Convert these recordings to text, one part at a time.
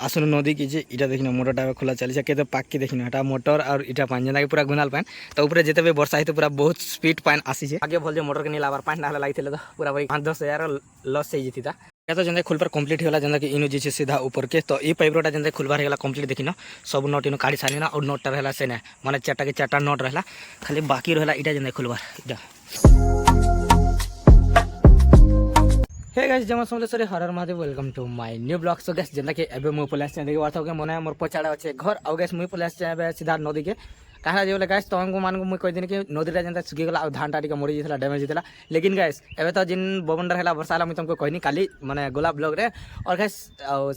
आसन नदी की इटा देखिन मोटरटा खोला चली के पाक के देखिन एटा मोटर और इटा पान जेना पूरा गुनाल पान तो ऊपर जिते भी वर्षा ही तो पूरा बहुत स्पीड पान आसी आगे भल मोटर के नीला पान ना लगी तो पूरा 5-10,000 लस हो जाता या तो जेंदा खुलबार कंप्लीट होला जेंदा कि इनु जे सीधा ऊपर के तो ई पाइपरोटा जेंदा खुलबार होला कंप्लीट देखिन सब नट इनु काढ़ी सारिना और नटटा रहला सेना माने चारटा के चारटा नट रहला खाली बाकी रहला इटा जेंदा खुलबार इटा। हे गाइस जमा Samaleswari Har Har Mahadev welcome to my new blog. So guys जेंदा कि एबे मुई पलास देखि वार्ता के मने मोर पछाड़ा अछि घर और गाइस मुई पलास एबे सीधा नदी के कहा जे गाइस तो हमको मान को मुई कह दिन कि नदीटा जेंता सुखी गला और धान टाटी के मरी जेतला डैमेज जेतला लेकिन गाइस एबे तो जिन बबंडर हैला वर्षा ला मुई तुमको कहनी काली माने गोला ब्लॉग रे और गाइस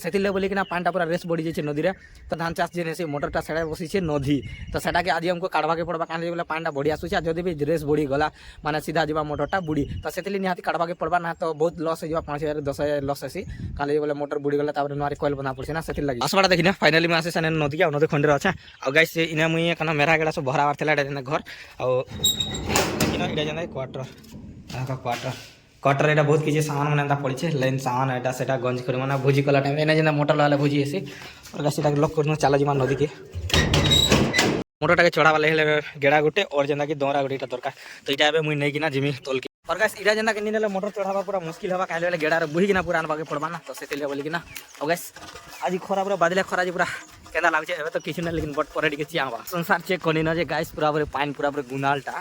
सेति ले बोली कि ना पानटा पूरा रेस बढ़ी जे नदी रे तो धान चाष जे से मोटरटा सेडा बसी छे नदी तो सेटा के आज हमको काढवा के पड़बा कान जे बोले पानटा बढ़िया सुछा जदी भी रेस बढ़ी गला माने सीधा जीवा मोटरटा बुड़ी तो सेति निहाती काढवा के पड़बा ना तो बहुत लॉस हो जीवा 5,000-10,000 लॉस आसी कान जे बोले मोटर बुड़ी गला तापर नवारी कोइल बना पड़छे ना सेति लागि आसबाटा देखिना फाइनली में आसे सने नदी के नदी खंडर अच्छा और गाइस इना मुई कना मेरा गेला सब भरावार थला घर और देखिन क्वार्टर क्वार्टर क्वार्टर एटा बहुत किसी सामान मैंने पड़ी लाइन सामान एटा सेटा गंज कर माना भोजी कला टाइम एना जेना मोटर वाला भोजी ऐसे और गाछटा लॉक करनो चला जिमा नदी के मोटरटा के चढ़ा वाले गेड़ा गुटे और जेना कि दोरा गुटेटा दरकार तो इटा एबे मुई नै किना जिमी तोल के और गाइस इटा जेना कि निनेले मोटर चढ़ावा पूरा मुश्किल हवा काले वाले गेड़ा रे बुही किना पूरा आनबा के पड़बा ना तो सेते ले बोली किना और गाइस आज खरा पूरा बादले खरा जी पूरा केदा लागछे एबे तो किछु ना लेकिन बट परे के चियावा संसार चेक कोनी न जे गाइस पूरा पूरे पानी पूरा पूरे गुनालटा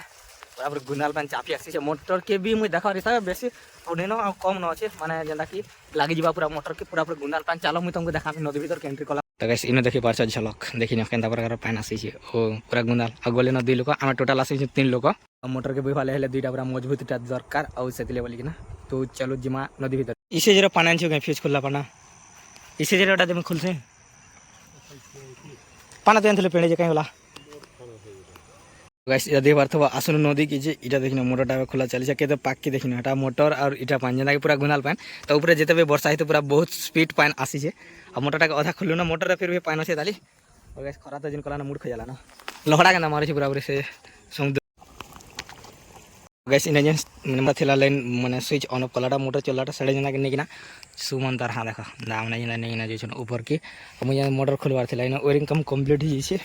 पूरा पूरे गुनाल पानी चापी आसी छे मोटर के भी मुई देखा रिसा बेसी ओने न कम न अछि माने जेंदा कि लागि जीवा पूरा मोटर के पूरा पूरे गुनाल पानी चालो मुई तुमको देखा नदी भीतर के एंट्री कला तो गाइस इने देखि पारछ झलक देखिन केंदा प्रकार पानी आसी छे ओ पूरा गुनाल अगले नदी लोक आमे टोटल आसी छे 3 लोक मोटर के बिहाले हेले दुईटा पूरा मजबूतटा दरकार और सेतिले बोली कि ना तो चलो जिमा नदी भीतर इसे जरा पानी आनछु के फ्यूज खुला पाना इसे जरा ओटा देम खुलसे पाना तेंथले पेणे जे काई होला गाइस इदा देख पारथबा आसन नदी की इटा देखिन मोटरटा खोला चली के पाक के देखिन एटा मोटर और इटा पान जेना कि पूरा गुनाल पान तो ऊपर जेते भी वर्षा ही तो पूरा बहुत स्पीड पान आसी छे और मोटरटा के आधा खुल्लो ना मोटर रे फिर भी पान छे ताली और गाइस खरा तो जिन कला ना मूड खजाला ना लहड़ा के ना मारे छे पूरा पूरे से समुद्र गाइस इने जेन नंबर थेला लाइन माने स्विच ऑन ऑफ कलाटा मोटर चलाटा सडे जेना के नेकिना सुमन तार हा देखा दाम ना जेना नेकिना जे छन ऊपर के मुई मोटर खोलवार थेला इने ओरिंग कम कंप्लीट ही छे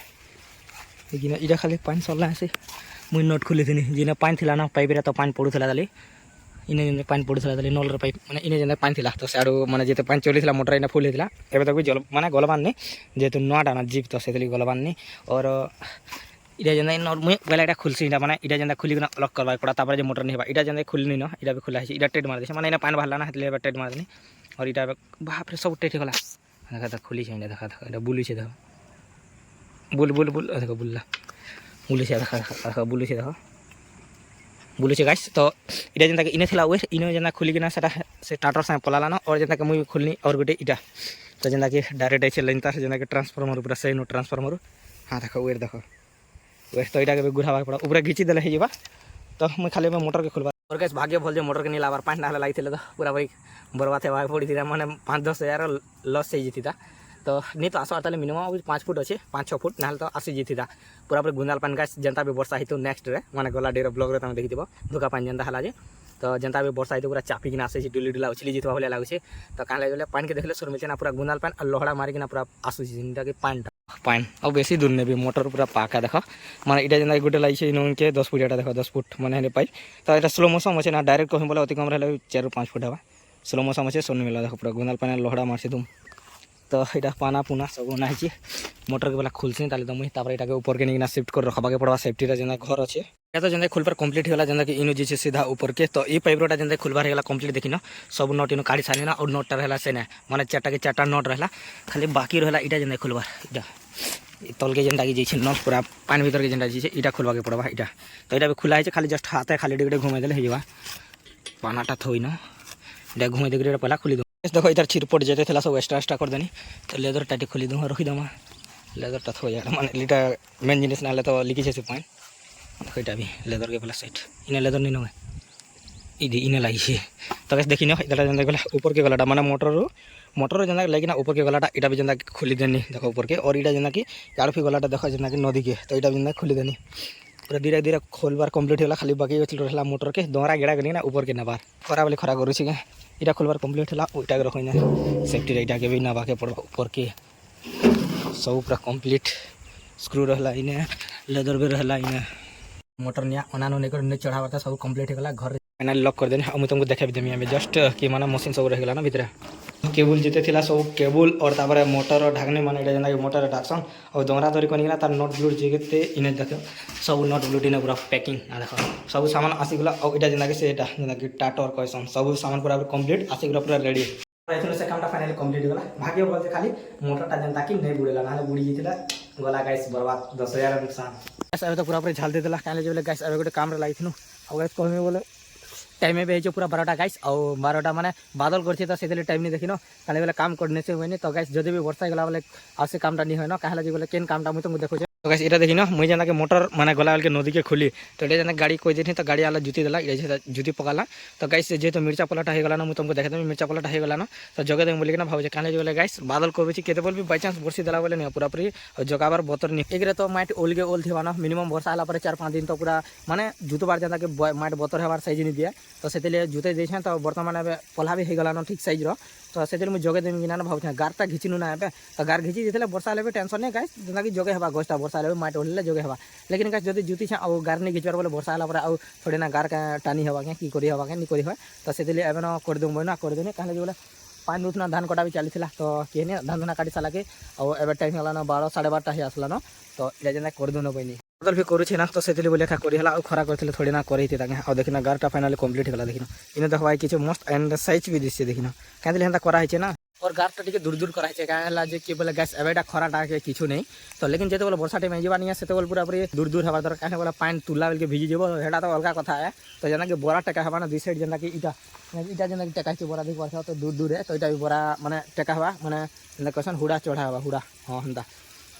लेकिन इटा खाली पानी सरला आसे मुई नट खुली थी जिने पानी थिला ना पाइप रे तो पानी पड़ुथला ताली इने जेने पानी पड़ुथला ताली नल रे पाइप माने इने जेने पानी थिला तो साडू माने जेते पानी चलिथला मोटर इने फुल हेतला एबे तो जल माने गलबान ने जेतु नटा ना जीप तो सेतली गलबान ने और इटा जेना इन मुई पहला इटा खुलसी इटा माने इटा जेना खुली ना लॉक करबा पड़ा तापर जे मोटर नहीं हेबा इटा जेना खुलनी न इटा भी खुला है इटा टेड मार देसे माने इना पानी भरला ना हेतले टेड मार देनी और इटा बाप रे सब टेड गला देखा खुली छै देखा इटा बुली छै देखा बुल बुल बुल देखो बुल्ला बुली से देखा बुली से गाइस तो इटा जेंता कि इने थिला वे इने जेना खुली किना सेटा से टाटर से पलाला ना और जेंता कि मुई खुलनी और गोटे इटा तो जेंता कि डायरेक्ट आइछे लाइन तार जेंता कि ट्रांसफार्मर पूरा सही नो ट्रांसफार्मर हां देखो वे तो इटा के गुरावा पड़ा ऊपर घिची देले हेबा तो मुई खाली में मोटर के खुलबा और गाइस भाग्य भल जे मोटर के नीला बार पानी ना लगी थिले तो पूरा भाई बर्बाद हेबा पड़ी थी माने 5-10,000 लॉस हो जतिता तो नहीं तो आसो ताले मिनिमम 5 फुट अच्छे 5-6 फुट ना तो आसी जीता पूरा पूरा गुंदाल पान गाइस जनता भी वर्षा हित नेक्स्ट रे माने गला डेर ब्लॉग रे तुम देखि दिबो धोका पान जनता हला जे तो जनता भी वर्षा हित पूरा चापी किना आसे डुली डुला उछली जीतवा होले लागु छे तो कान ले पान के देखले सुर में ना पूरा गुंदाल पान और लोहड़ा मारी किना पूरा आसु जिंदा के पान और बेसी दूर ने भी मोटर पूरा पाका देखो माने इटा जेना गुटे लाई छे इनो के 10 फुट एटा देखो 10 फुट माने हेले पाई तो एटा स्लो मोशन अछि ना डायरेक्ट कहम बोले अति कम रहले 4-5 फुट हवा स्लो मोशन अछि सोन मिला देखो पूरा गुंदाल पान लोहड़ा मारसे तुम तो इटा पाना पुना सब ना है मोटर के वाला खुलसी ताले तो मुई तापर इटा के ऊपर के निना शिफ्ट कर रखबा के पड़वा सेफ्टी रा जेना घर अछि या तो जेना खुलपर कंप्लीट होला जेना कि इनु जे सीधा ऊपर के तो ई पाइपरोटा जेना खुलबार हेला कंप्लीट देखिन सब नट इनु काढ़ी सारिना और नटटा रहला सेना माने चारटा के चारटा नट रहला खाली बाकी रहला इटा जेना खुलबार इटा तल के जेंता कि जे नट पूरा पानी भीतर के जेंता जे इटा खुलबा के पड़वा इटा तो इटा भी खुला है खाली जस्ट हाथे खाली डिगडे घुमाई देले हेबा पानाटा थोइना इटा घुमाई देगरे पहला खुली देखो इधर छिरपट जेते थला सब एक्स्ट्रा कर देनी तो लेदर टाटी खोली दूँ रखी दमा लेदर टा थो यार माने लिटा मेन जिनिस ना तो लिखी से पाइन देखो इटा भी लेदर के पहला सेट इने लेदर नहीं नवे इदी इने लाई छे तो गाइस देखिनो इधर जंदा गला ऊपर के गलाटा माने मोटर जंदा लेकिन ऊपर के गलाटा इटा भी जंदा खोली देनी देखो ऊपर के और इटा जंदा कि याडफी गलाटा देखो जंदा कि नदी के तो इटा जंदा खोली देनी पूरा धीरे धीरे खोलबार कंप्लीट होला खाली बाकी रहला मोटर के दोरा गेड़ा गनी ना ऊपर के नबार खरा करू छी इटा खोलबार कंप्लीट होला ओइटा के रखइना सेफ्टी इटा के भी नबा के पड़बा ऊपर के सब पूरा कंप्लीट स्क्रू रहला इने लेदर भी रहला इने मोटर निया अनानो ने चढ़ावा था सब कंप्लीट हो गला घर फाइनल लॉक कर देने हम तुमको देखा भी देमी हमें जस्ट कि माना मशीन सब रह गला ना भीतर केबुल जिते थिला सब केबुल और तापर मोटर ढाकने माने जेना मोटर ढाकसन और डोंगरा धरी कोनिला तार नट ब्लूट जेते इने देख सब नट ब्लूट इने पूरा पैकिंग आ देख सब सामान आसी गला और इटा जेना कि सेटा जेना कि टाटर कहसन सब सामान पूरा कंप्लीट आसी गला पूरा रेडी एथुन से कामटा फाइनली कंप्लीट गला भाग्य बोलते खाली मोटरटा जेनता कि नहीं बुड़ेला ना बुड़ी जेतिला गला गाइस बर्बाद 10,000 नुकसान गाइस अब तो पूरा पूरा झाल देला काले जो गाइस अब गोटे काम रे लागिथिनु अब गाइस कहमे बोले टाइम में भेजो पूरा 12टा गाइस और 12टा माने बादल करछे तो सेतले टाइम नहीं देखिनो काले बेला काम करने से होइने तो गाइस जदि भी वर्षा गला बोले आसे कामटा नहीं होय न काहला जे बोले केन कामटा मुई तुमको देखो तो गाइस इटा देखिनो मुई जाना के मोटर माने गला के नदी के खुली तो एटा जाना गाड़ी कोई देनी तो गाड़ी वाला जुती देला ये जुती पकाला तो गाइस जे तो मिर्चा पलटा हे गला ना मुई तुमको देखा देमी मिर्चा पलटा हे गला ना तो जगह देम बोले के ना भाव जे काने जे बोले गाइस बादल करबे केते बोल भी बाय चांस वर्षी देला बोले नहीं पूरा पूरी और जगाबार बोतर नहीं एकरे तो माइट ओलगे ओल थिवा ना मिनिमम वर्षा आला पर 4-5 दिन तो पूरा माने जुतो बार जाता के माइट बोतर हेबार साइज नहीं दिया तो सेतले जुते देछे तो वर्तमान पल्हा भी हे गला ना ठीक साइज रो तो से मुझे जगह देमी ना भावते गारटा घिचिनु ना एबे तो गार घिची देते वर्षा लेबे टेंशन नहीं गाइस जेना कि जगह हेबा गछटा वर्षा लेबे माइट ओलले जगह हेबा लेकिन गाइस जदि जुती छ और गार नहीं घिचबार बोले वर्षा आला पर आ थोड़े ना गार का टानी हेबा के की करी हेबा के नहीं करी होय तो से एबे ना कर दूं ना कर देने कहले बोले पानी उठना धान कटा भी चली तो केने धान धाना काटी साला के और एबे टाइम होला ना 12 12:30 हे आसला ना तो इला जेना कर दूं न बनी बदल भी करू ना तो से बोले करी हला और खरा करथिले थोड़ी ना करी ताके और देखिना गारटा फाइनली कंप्लीट होला देखिना इने देखबाई किछ मस्त एंड साइज भी दिसे देखिना कांदिले हंता करा है ना और गारटा टिके दूर दूर करा है काला जे कि बोले गैस एबेटा खराटा के किछु नहीं तो लेकिन जेते बोले वर्षा टाइम जीवा नहीं सेते बोले पूरा पूरी दूर दूर हवा दर काहे बोले पानी तुला बेल के भिजी जेबो हेडा तो अलगा कथा है तो जना के बोरा टका हवा ना दुई साइड जना कि इटा जना कि टका बोरा देख परछा तो दूर दूर है तो इटा भी बोरा माने टका हवा माने क्वेश्चन हुड़ा चढ़ा हवा हुड़ा हां हंदा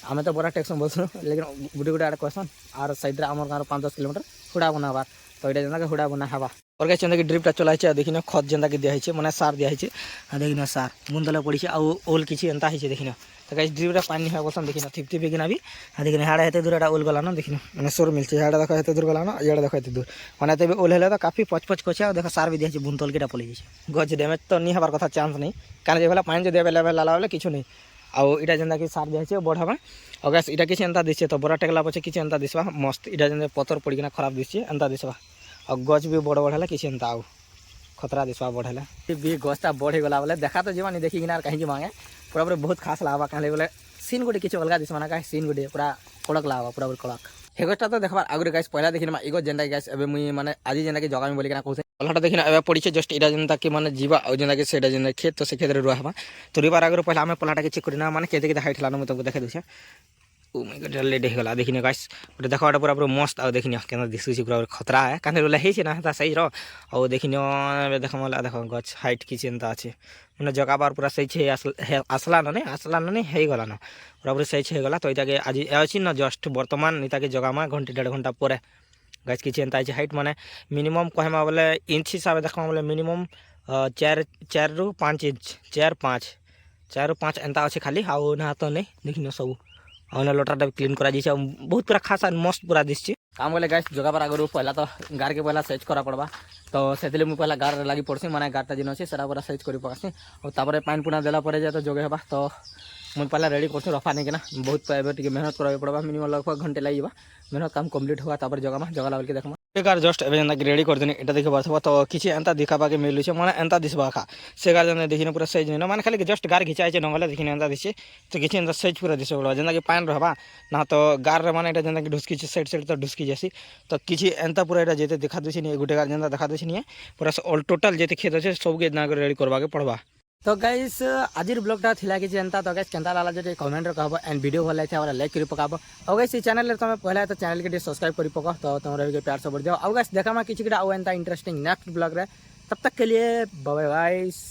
आमे तो बोरा टेक्सन बोलछो लेकिन गुडी गुडी आड़ क्वेश्चन और साइड रे हमर गार 5-10 किलोमीटर हुड़ा बनाबार तो इटा जना के हुड़ा बना हवा और गाइस चंदा के ड्रिपटा चलाइछे देखिना खत जेंदा के दिया हिचे माने सार दिया हिचे आ देखिना सार मुंदले पड़िछे आ ओल किछि एंता हिचे देखिना तो गाइस ड्रिपटा पानी है बोलसन देखिना थिपथि बेगिना भी आ देखिना हाडा हेते दूरटा ओल गला ना देखिना माने सोर मिलछे हाडा देखो हेते दूर गला ना येडा देखो हेते दूर माने तबे ओल हेले तो काफी पचपच कोछे आ देखो सार भी दिया हिचे बुंतल केटा पलि हिचे गज डैमेज तो नहीं हबार कथा चांस नहीं कारण जे वाला पानी जे अवेलेबल लाला वाला किछु नहीं आ इटा जेंदा कि सार दिया हिचे बढ़ाबा और गाइस इटा किछि एंता दिसे तो बड़ा टेकला पछे किछि एंता दिसबा मस्त इटा जेंदा पत्थर पड़िना खराब दिसे एंता दिसबा और गज भी बड़ बड़ है किसी एंता आउ खतरा दिसवा बढ़ेला भी गछटा बढ़े गला बोले देखा तो जीवा नहीं देखी ना कहीं जीवा पूरा पूरा बहुत खास लावा कहले बोले सीन गुडी किछु अलगा दिसमा ना का सीन गुडी पूरा कड़क लावा पूरा पूरा कड़क हे गछटा तो देखबार आगुरे गाइस पहला देखिना इगो जेंदा गाइस एबे मुई माने आजी जेंदा के जगह में बोली केना कहू पलहाटा देखिना एबे पड़िछे जस्ट इरा जेंदा कि माने जीवा और जेंदा के सेडा जेंदा खेत तो से खेत रे रुआबा तो रिबार आगुरे पहला हमें पलहाटा के चेक करिना माने केते केते हाइट लानो तुमको देखा देछे ओ माय गॉड जल्दी देख गला देखिने गाइस ओटे देखा पूरा पूरा मस्त आ देखिने केना दिसुची पूरा खतरा है काने बोले हे छै ना ता सही रो और देखिने देखो मला देखो गछ हाइट की चिंता আছে মানে জগাবার पूरा सही छै আসলা না हे गला ना पूरा पूरा सही छै गला तो इताके आज आछि ना जस्ट वर्तमान इताके जगामा घंटे 1.5 घंटा परे गाइस की चिंता আছে हाइट माने मिनिमम कहमा बोले इंच हिसाब देखमा बोले मिनिमम 4 रु 5 इंच 4-5 एंता अछि खाली आउ ना तो नहीं देखिनो सब और लोटाटा भी क्लीन करा जाइए बहुत पूरा खास मस्त पूरा दिशे काम बोले गाइस जगह पर आगु पहला तो गार के पहला साइज करा पड़वा तो से मुझे पहला गार लगी पड़सी माने गारटा जिन अच्छे सेटा पूरा साइज कर पकासी और तापर पानी पुना देला पर जाए तो जगह हेबा तो मुझे पहला रेडी करसी रफा नहीं ना बहुत टे मेहनत करा पड़वा मिनिमम लगभग घंटे लगे मेहनत काम कम्प्लीट हुआ तापर जगह लगे के देखमा गार जस्ट एबे जेना रेडी कर देनी एटा देखे बाथबा तो किछि एंता दिखाबा के मिलु छै माने एंता दिसबा खा से गार जने देखिने पूरा साइज नै माने खाली जस्ट गार घिचाय छै नंगले देखिने एंता दिसे तो किछि एंता साइज पूरा दिसे बडा जेना कि पान रहबा ना तो गार रे माने एटा जेना कि ढुसकी छै साइड तो ढुसकी जैसी तो किछि एंता पूरा एटा जेते देखा देछि नि गुटे गार जेना देखा देछि नि पूरा ऑल टोटल जेते खेत छै सब के ना रेडी करबा के पड़बा तो गाइस आजिर ब्लॉगटा थिला कि जेंता तो गाइस केंता लाला जे कमेंट रे कहबो एंड वीडियो भल लाइथे और लाइक करि पकाबो और गाइस ई चैनल रे तमे पहला तो चैनल के सब्सक्राइब करि पका तो तमरे के प्यार से बढ़ जाओ और गाइस देखा मा किछि के इंटरेस्टिंग नेक्स्ट ब्लॉग रे तब तक के लिए बाय बाय गाइस।